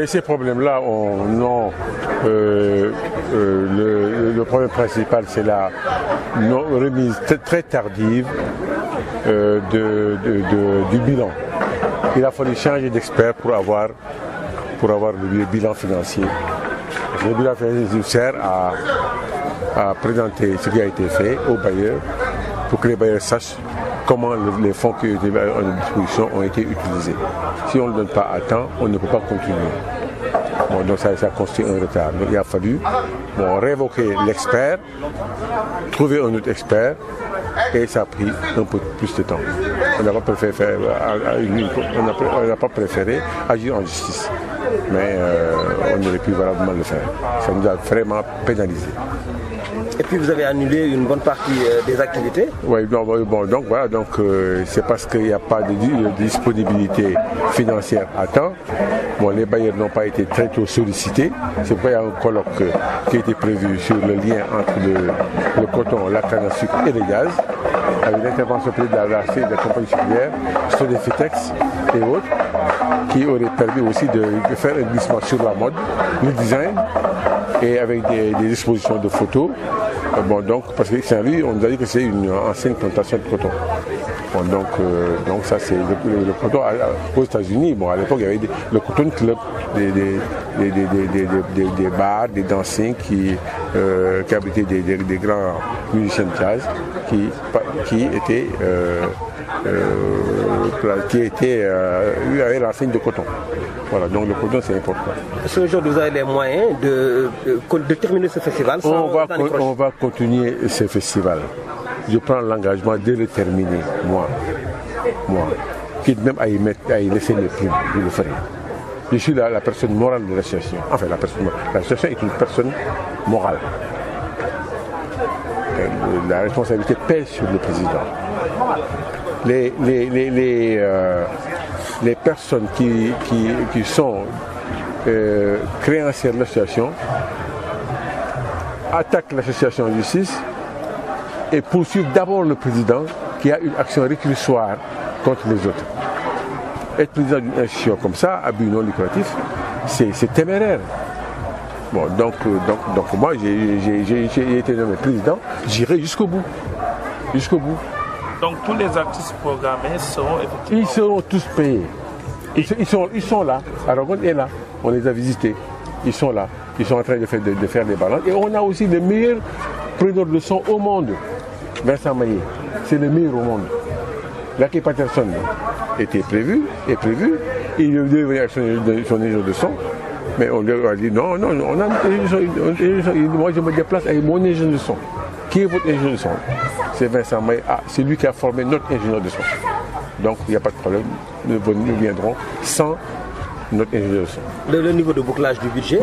ces problèmes-là le problème principal, c'est la remise très tardive du bilan. Il a fallu changer d'expert pour avoir le bilan financier. Le bilan financier sert à présenter ce qui a été fait aux bailleurs pour que les bailleurs sachent comment les fonds qui étaient à notre disposition ont été utilisés. Si on ne le donne pas à temps, on ne peut pas continuer. Bon, donc ça constitue un retard. Donc il a fallu révoquer l'expert, trouver un autre expert, et ça a pris un peu plus de temps. On n'a pas préféré agir en justice, mais on aurait pu valablement le faire. Ça nous a vraiment pénalisé. Et puis vous avez annulé une bonne partie des activités. Oui, donc voilà, c'est parce qu'il n'y a pas de disponibilité financière à temps. Bon, les bailleurs n'ont pas été très tôt sollicités. C'est pourquoi il y a un colloque qui a été prévu sur le lien entre le coton, la canne à sucre et le gaz, avec l'intervention de la compagnie sucrière, Sodefitex et autres, qui aurait permis aussi de faire un glissement sur la mode, le design, et avec des expositions de photos. Parce que Saint-Louis, on nous a dit que c'est une ancienne plantation de coton. Donc ça c'est le coton aux États-Unis. Bon, à l'époque il y avait le Cotton Club, des bars, des dancing qui abritaient des grands musiciens de jazz qui avaient l'enseigne de coton. Voilà, donc le coton c'est important. Est-ce qu'aujourd'hui vous avez les moyens de terminer ce festival on va continuer ce festival. Je prends l'engagement de le terminer, moi. Quitte même à y laisser les primes, je le ferai. Je suis la personne morale de l'association. Enfin, l'association est une personne morale. La responsabilité pèse sur le président. Les personnes qui sont créancières de l'association attaquent l'association en justice et poursuivent d'abord le président qui a une action récursoire contre les autres. Être président d'une institution comme ça, à but non lucratif, c'est téméraire. Bon, donc moi j'ai été nommé président, j'irai jusqu'au bout. Donc tous les artistes programmés seront effectivement... Ils seront tous payés. Ils sont là. Aragon est là. On les a visités. Ils sont là. Ils sont en train de faire des balances. Et on a aussi le meilleur preneur de son au monde. Vincent Maillet. C'est le meilleur au monde. Lucky Patterson était prévu. Il devait venir avec son ingénieur de son. Mais on lui a dit non, on a moi je me déplace avec mon ingénieur de son. Qui est votre ingénieur de son? C'est Vincent Maillet. C'est lui qui a formé notre ingénieur de son. Donc il n'y a pas de problème. Nous viendrons sans notre ingénieur de son. Le niveau de bouclage du budget?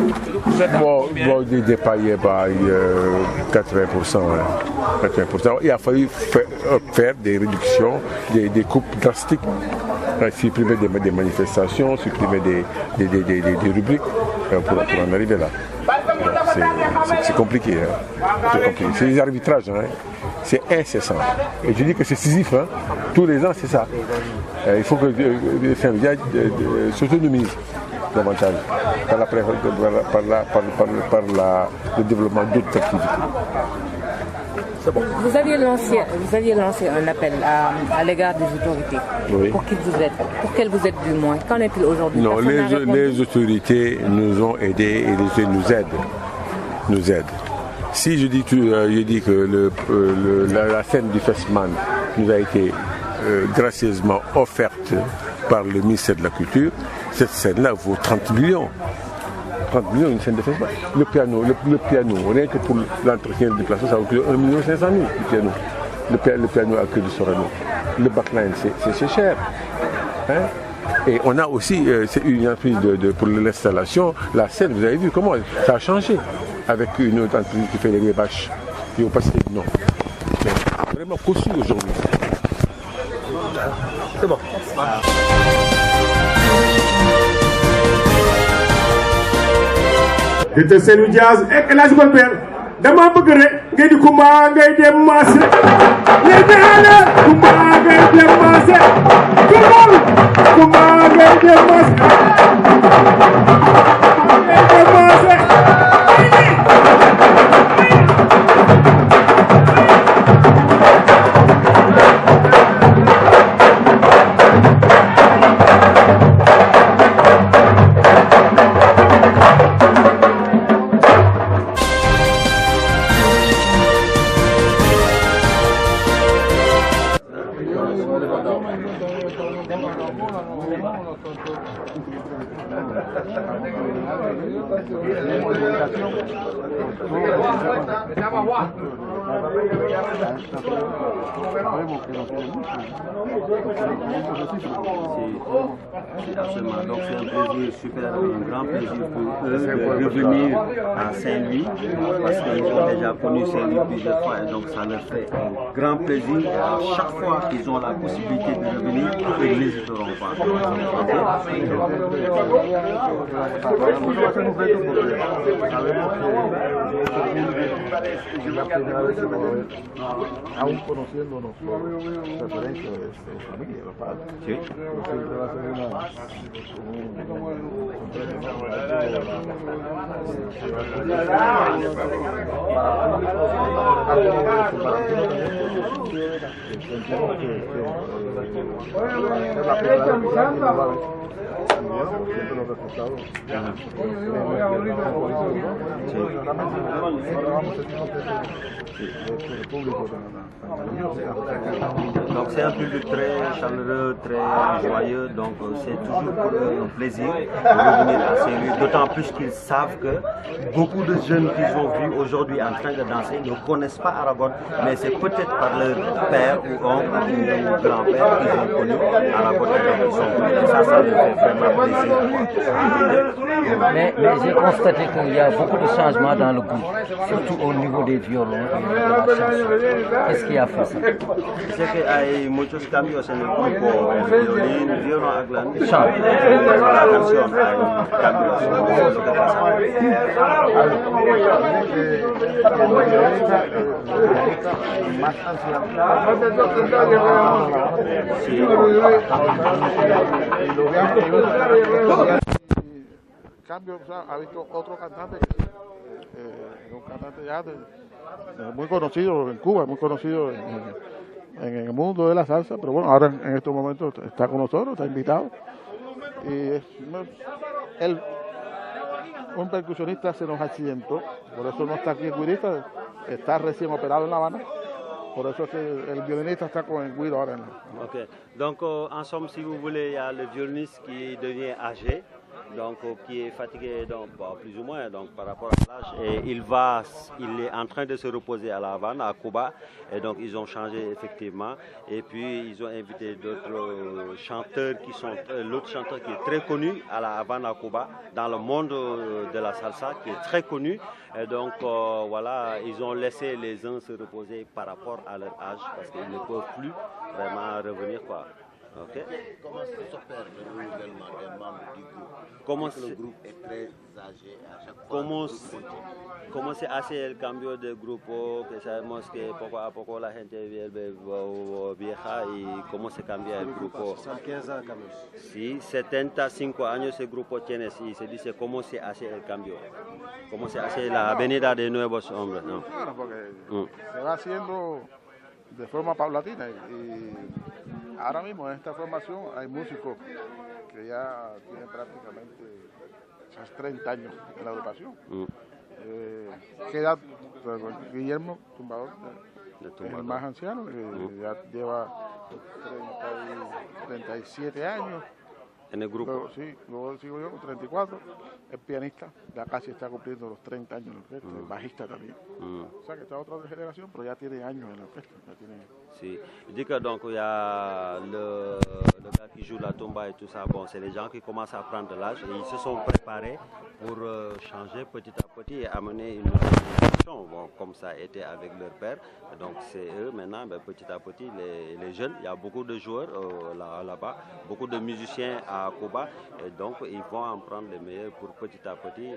Il dépaillait 80%. 80%. Il a fallu faire des réductions, des coupes drastiques. Supprimer des manifestations, supprimer des rubriques pour en arriver là. C'est compliqué. C'est compliqué. C'est des arbitrages. C'est incessant. Et je dis que c'est Sisyphe. Tous les ans, c'est ça. Il faut que Saint-Louis s'autonomise davantage par le développement d'autres activités. Bon. Vous aviez lancé un appel à l'égard des autorités. Oui. Pour qu'elles vous aident du moins. Qu'en est-il aujourd'hui? Non, les autorités nous ont aidés et les autorités nous aident. Si je dis que la scène du Festman nous a été gracieusement offerte par le ministère de la Culture, cette scène-là vaut 30 millions. 30 millions, une scène de festival. Le piano, rien que pour l'entretien du plateau, ça vaut 1 500 000 le piano. Le piano à queue de Sorano. Le backline, c'est cher. Et on a aussi une entreprise pour l'installation. La scène, vous avez vu comment ça a changé avec une autre entreprise qui fait les rébâches. Ils ont passé non. C'est vraiment conçu aujourd'hui. C'est bon. C'était Seydou Diaz et El Hadj Golbert dama bëgg rek ngay di Kumba ngay dem marché ngay deale Kumba ngay dem marché Kumba ngay dem marché Absolument. Donc c'est un plaisir super, un grand plaisir pour eux de revenir à Saint-Louis parce qu'ils ont déjà connu Saint-Louis plusieurs fois et donc ça leur fait un grand plaisir. À chaque fois qu'ils ont la possibilité de revenir, ils n'hésiteront pas. Aún conociéndonos por referencia de familia, los padres. Sí. Siempre va a ser siempre los resultados. Donc c'est un public très chaleureux, très joyeux, donc c'est toujours pour eux un plaisir de revenir à Saint-Louis, d'autant plus qu'ils savent que beaucoup de jeunes qu'ils ont vus aujourd'hui en train de danser ne connaissent pas Aragon, mais c'est peut-être par leur père ou oncle ou grand-père qu'ils ont connu Aragon et donc ils sont venus. Et ça leur fait vraiment plaisir. Mais j'ai constaté qu'il y a beaucoup de changements dans le groupe, surtout au niveau des violons et de la chanson. Qu'est-ce qui a fait ça? Sé que hay muchos cambios en el grupo, el violín, violón, aglan, Chant. la canción, hay cambios. ¿Qué pasa? Más anciano. Sí. Cambio, o sea, ha visto otro cantante, un cantante ya muy conocido en Cuba, muy conocido en el mundo de la salsa, pero bueno, ahora en estos momentos está con nosotros, está invitado. Y un percusionista se nos accidentó, por eso no está aquí en Guirita, está recién operado en La Habana. Por eso es que el violinista está con el Guido ahora. Ok. Donc, en somme, si vous voulez, il y a le violoniste qui devient âgé, donc qui est fatigué, donc plus ou moins, donc par rapport à l'âge, et il est en train de se reposer à La Havane, à Cuba, et donc ils ont changé effectivement, et puis ils ont invité d'autres chanteurs qui sont, l'autre chanteur qui est très connu à La Havane, à Cuba, dans le monde de la salsa, qui est très connu, et donc voilà, ils ont laissé les uns se reposer par rapport à leur âge, parce qu'ils ne peuvent plus vraiment revenir, quoi. Okay. Comment s'opère le renouvellement des membres du groupe? Comment le groupe est très âgé à chaque fois. ¿Cómo se hace el cambio de grupo? Que sabemos que poco a poco la gente vieja y cómo se cambia el grupo. 75 ans quand même. Sí, 75 años el grupo tiene y se dice cómo se hace el cambio. ¿Cómo se hace la venida de nuevos hombres? ¿No? Claro, porque se va haciendo de forma paulatina y ahora mismo en esta formación hay músicos que ya tienen prácticamente 30 años en la agrupación. Queda Guillermo Tumbador, el más anciano, que ya lleva 37 años. En el grupo. Luego, sí, luego sigo yo con 34, el pianista ya casi está cumpliendo los 30 años en la orquesta, el bajista también. O sea que está otra generación, pero ya tiene años en la orquesta. Ya tiene... Si. Il dit que donc il y a le gars qui joue la tumba et tout ça, bon, c'est les gens qui commencent à prendre de l'âge et ils se sont préparés pour changer petit à petit et amener une nouvelle génération, bon, comme ça a été avec leur père. Donc c'est eux maintenant, ben, petit à petit, les jeunes, il y a beaucoup de joueurs là-bas, beaucoup de musiciens à Cuba et donc ils vont en prendre les meilleurs pour petit à petit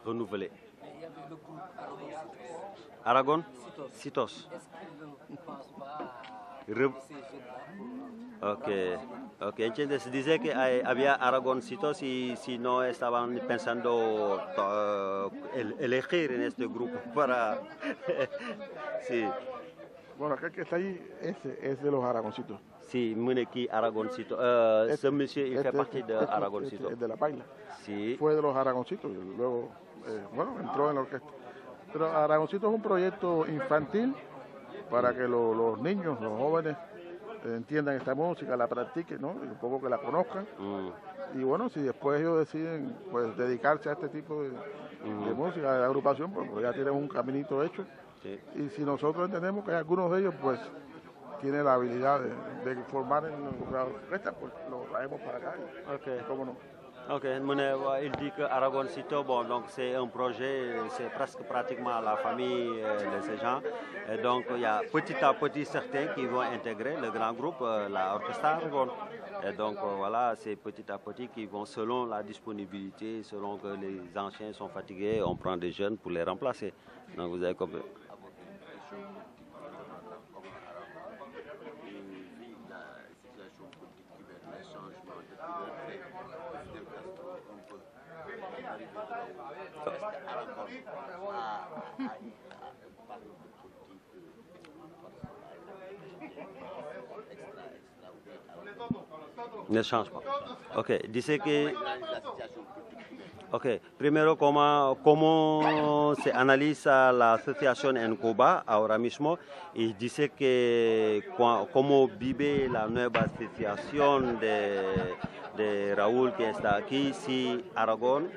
renouveler. Il y avait le groupe Aragon? Citos. Est-ce qu'ils ne pensent pas à ces jeunes-là? Ok. Entonces dice que había Aragoncitos y si no estaban pensando elegir en este grupo para... sí. Bueno, aquel que está ahí, ese es de los Aragoncitos. Sí, Muneki Aragoncito. Ce monsieur, il fait partie de Aragoncito. Es de La Paila. Sí. Fue de los Aragoncitos y luego, bueno, entró en la orquesta. Pero Aragoncito es un proyecto infantil para que los niños, los jóvenes, entiendan esta música, la practiquen, ¿no? Y un poco que la conozcan. Y bueno, si después ellos deciden pues dedicarse a este tipo de música, de agrupación, pues ya tienen un caminito hecho. Sí. Y si nosotros entendemos que algunos de ellos pues tienen la habilidad de formar en la orquesta, pues lo traemos para acá. Ok. ¿Cómo no? Ok, il dit que Aragon Cito, bon, donc c'est un projet, c'est presque pratiquement la famille de ces gens. Et donc il y a petit à petit certains qui vont intégrer le grand groupe, l'orchestre Aragon. Et donc voilà, c'est petit à petit qui vont selon la disponibilité, selon que les anciens sont fatigués, on prend des jeunes pour les remplacer. Donc vous avez compris. Ne change pas. Ok, dice que... Ok, primero cómo se analiza la situación en Cuba ahora mismo y dice que cómo vive la nueva situación de Raúl que está aquí, si Aragón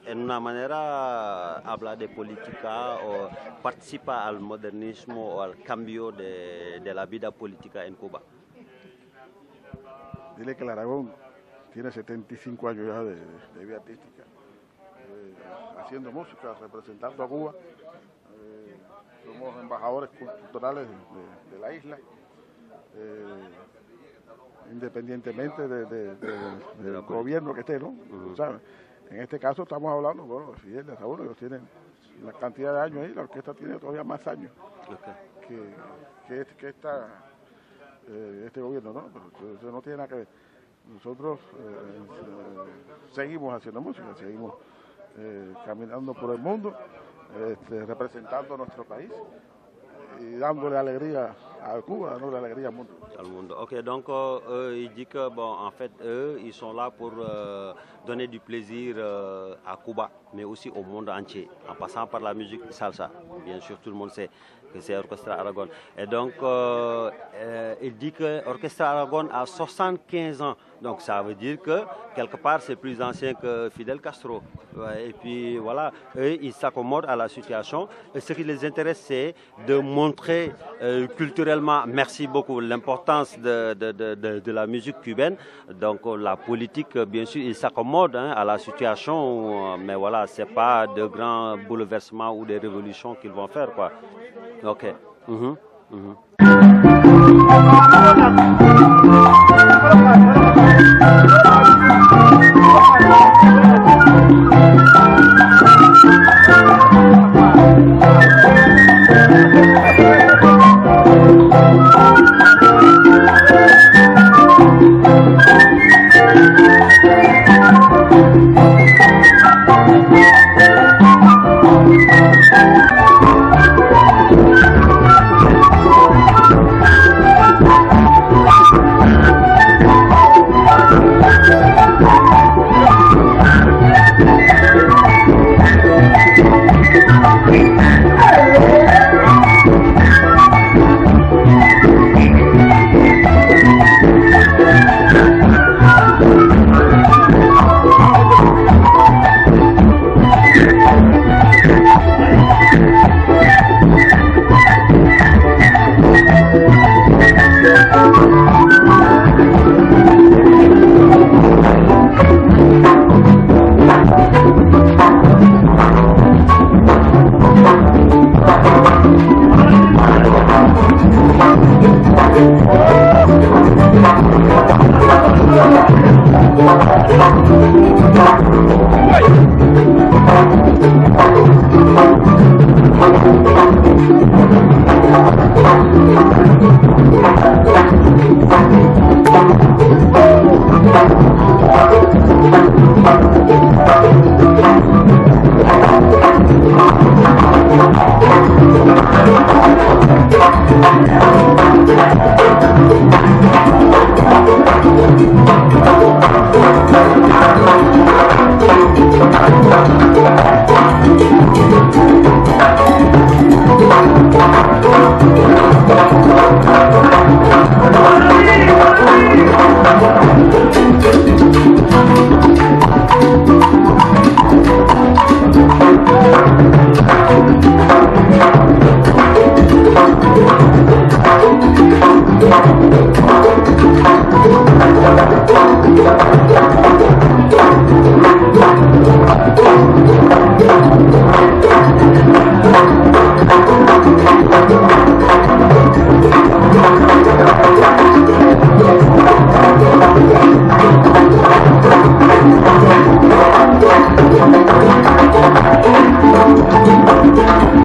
en una manera habla de política o participa al modernismo o al cambio de la vida política en Cuba. Dile que el Aragón tiene 75 años ya de vida artística, haciendo música, representando a Cuba. Somos embajadores culturales de la isla, independientemente del gobierno que esté, ¿no? ¿Sabes? En este caso estamos hablando, bueno, de Fidel, de Raúl, ellos tienen una cantidad de años ahí, la orquesta tiene todavía más años que este gobierno, ¿no? Pero eso no tiene nada que ver. Nosotros seguimos haciendo música, seguimos caminando por el mundo, representando a nuestro país y dándole alegría a Cuba, dándole alegría al mundo. Ok, donc il dit que bon, en fait, eux, ils sont là pour donner du plaisir à Cuba, mais aussi au monde entier, en passant par la musique salsa. Bien sûr, tout le monde sait que c'est Orchestre Aragon. Et donc, il dit que Orchestre Aragon a 75 ans. Donc, ça veut dire que, quelque part, c'est plus ancien que Fidel Castro. Et puis, voilà, eux, ils s'accommodent à la situation. Et ce qui les intéresse, c'est de montrer culturellement, merci beaucoup, l'importance de la musique cubaine. Donc, la politique, bien sûr, ils s'accommodent à la situation. Mais voilà, ce n'est pas de grands bouleversements ou des révolutions qu'ils vont faire, quoi. Ok.